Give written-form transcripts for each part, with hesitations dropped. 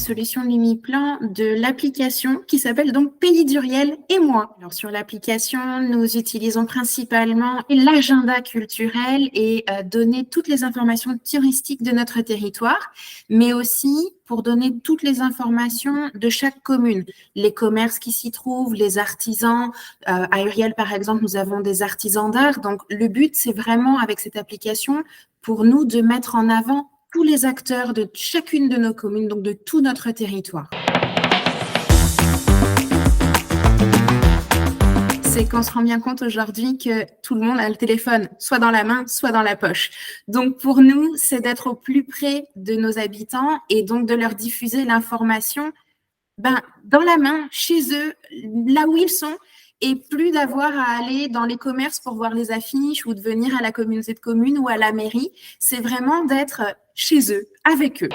solution Lumiplan de l'application qui s'appelle donc Pays d'Uriel et moi. Alors sur l'application, nous utilisons principalement l'agenda culturel et donner toutes les informations touristiques de notre territoire, mais aussi pour donner toutes les informations de chaque commune, les commerces qui s'y trouvent, les artisans. À Uriel, par exemple, nous avons des artisans d'art. Donc, le but, c'est vraiment, avec cette application, pour nous, de mettre en avant tous les acteurs de chacune de nos communes, donc de tout notre territoire. C'est qu'on se rend bien compte aujourd'hui que tout le monde a le téléphone, soit dans la main, soit dans la poche. Donc, pour nous, c'est d'être au plus près de nos habitants et donc de leur diffuser l'information dans la main, chez eux, là où ils sont, et plus d'avoir à aller dans les commerces pour voir les affiches ou de venir à la communauté de communes ou à la mairie. C'est vraiment d'être chez eux, avec eux.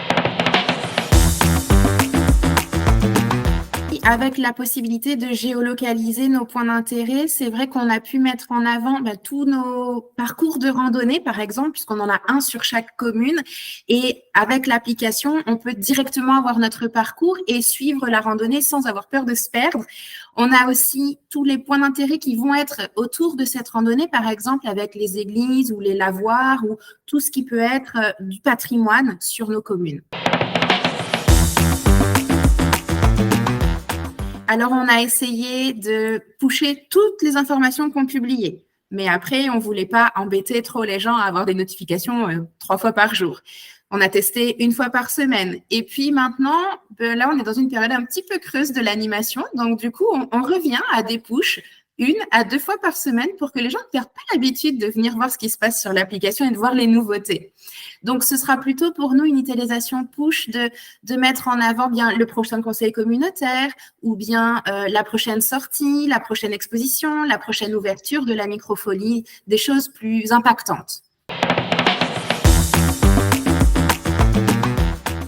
Avec la possibilité de géolocaliser nos points d'intérêt, c'est vrai qu'on a pu mettre en avant tous nos parcours de randonnée, par exemple, puisqu'on en a un sur chaque commune. Et avec l'application, on peut directement avoir notre parcours et suivre la randonnée sans avoir peur de se perdre. On a aussi tous les points d'intérêt qui vont être autour de cette randonnée, par exemple avec les églises ou les lavoirs ou tout ce qui peut être du patrimoine sur nos communes. Alors, on a essayé de pusher toutes les informations qu'on publiait. Mais après, on ne voulait pas embêter trop les gens à avoir des notifications 3 fois par jour. On a testé 1 fois par semaine. Et puis maintenant, là, on est dans une période un petit peu creuse de l'animation. Donc, du coup, on revient à des pushes 1 à 2 fois par semaine pour que les gens ne perdent pas l'habitude de venir voir ce qui se passe sur l'application et de voir les nouveautés. Donc, ce sera plutôt pour nous une utilisation push de mettre en avant bien le prochain conseil communautaire ou bien la prochaine sortie, la prochaine exposition, la prochaine ouverture de la microfolie, des choses plus impactantes.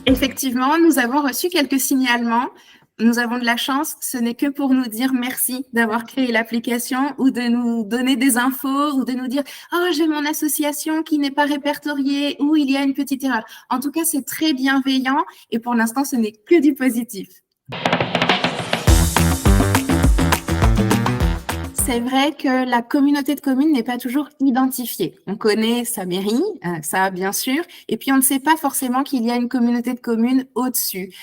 Effectivement, nous avons reçu quelques signalements. Nous avons de la chance, ce n'est que pour nous dire merci d'avoir créé l'application ou de nous donner des infos ou de nous dire « Oh, j'ai mon association qui n'est pas répertoriée » ou « Il y a une petite erreur ». En tout cas, c'est très bienveillant et pour l'instant, ce n'est que du positif. C'est vrai que la communauté de communes n'est pas toujours identifiée. On connaît sa mairie, ça bien sûr, et puis on ne sait pas forcément qu'il y a une communauté de communes au-dessus,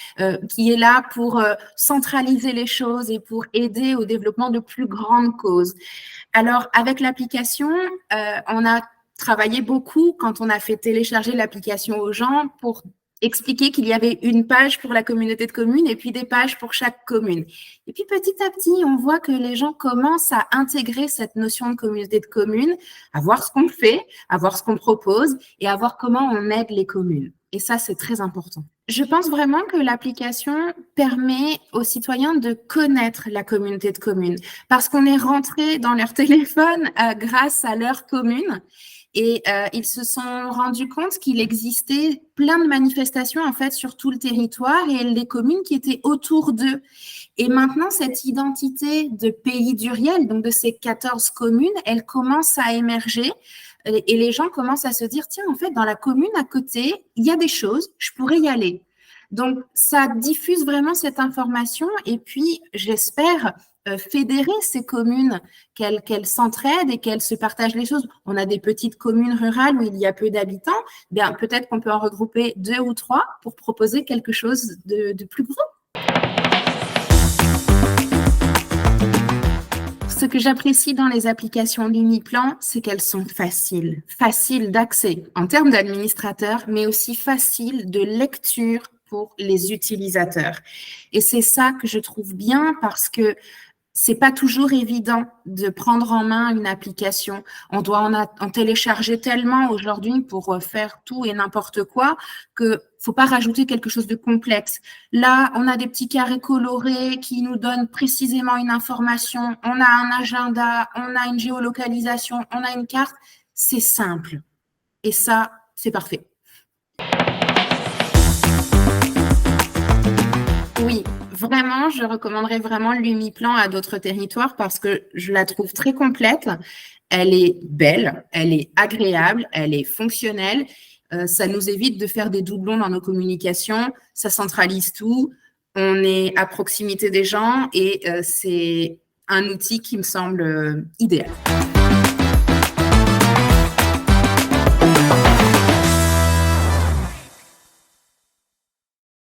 qui est là pour centraliser les choses et pour aider au développement de plus grandes causes. Alors, avec l'application, on a travaillé beaucoup quand on a fait télécharger l'application aux gens pour expliquer qu'il y avait une page pour la communauté de communes et puis des pages pour chaque commune. Et puis petit à petit, on voit que les gens commencent à intégrer cette notion de communauté de communes, à voir ce qu'on fait, à voir ce qu'on propose et à voir comment on aide les communes. Et ça, c'est très important. Je pense vraiment que l'application permet aux citoyens de connaître la communauté de communes parce qu'on est rentré dans leur téléphone grâce à leur commune. Et ils se sont rendus compte qu'il existait plein de manifestations en fait sur tout le territoire et les communes qui étaient autour d'eux. Et maintenant, cette identité de Pays d'Uriel, donc de ces 14 communes, elle commence à émerger et les gens commencent à se dire, tiens, en fait, dans la commune à côté, il y a des choses, je pourrais y aller. Donc, ça diffuse vraiment cette information et puis, j'espère, fédérer ces communes, qu'elles s'entraident et qu'elles se partagent les choses. On a des petites communes rurales où il y a peu d'habitants, bien peut-être qu'on peut en regrouper 2 ou 3 pour proposer quelque chose de plus gros. Ce que j'apprécie dans les applications Lumiplan, c'est qu'elles sont faciles d'accès en termes d'administrateurs, mais aussi faciles de lecture pour les utilisateurs. Et c'est ça que je trouve bien parce que c'est pas toujours évident de prendre en main une application. On doit en télécharger tellement aujourd'hui pour faire tout et n'importe quoi que faut pas rajouter quelque chose de complexe. Là, on a des petits carrés colorés qui nous donnent précisément une information. On a un agenda, on a une géolocalisation, on a une carte. C'est simple. Et ça, c'est parfait. Oui, vraiment, je recommanderais vraiment Lumiplan à d'autres territoires parce que je la trouve très complète. Elle est belle, elle est agréable, elle est fonctionnelle. Ça nous évite de faire des doublons dans nos communications, ça centralise tout, on est à proximité des gens et c'est un outil qui me semble idéal.